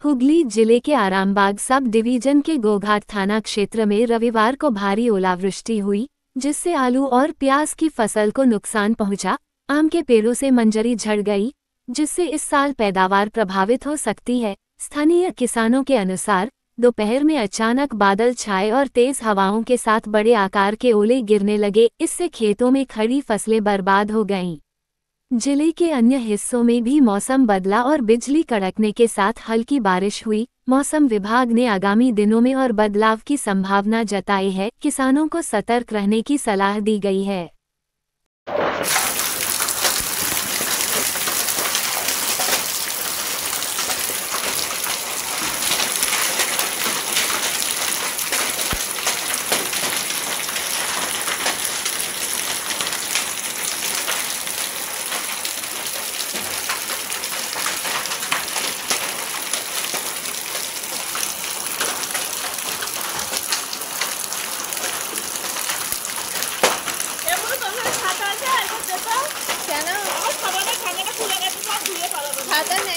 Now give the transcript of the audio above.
हुगली जिले के Arambagh sub division के गोघाट थाना क्षेत्र में रविवार को भारी ओलावृष्टि हुई, जिससे आलू और प्याज की फसल को नुकसान पहुंचा। आम के पेड़ों से मंजरी झड़ गई, जिससे इस साल पैदावार प्रभावित हो सकती है। स्थानीय किसानों के अनुसार दोपहर में अचानक बादल छाए और तेज हवाओं के साथ बड़े आकार के ओले गिरने लगे, इससे खेतों में खड़ी फसलें बर्बाद हो गईं। जिले के अन्य हिस्सों में भी मौसम बदला और बिजली कड़कने के साथ हल्की बारिश हुई। मौसम विभाग ने आगामी दिनों में और बदलाव की संभावना जताई है। किसानों को सतर्क रहने की सलाह दी गई है। ছাতা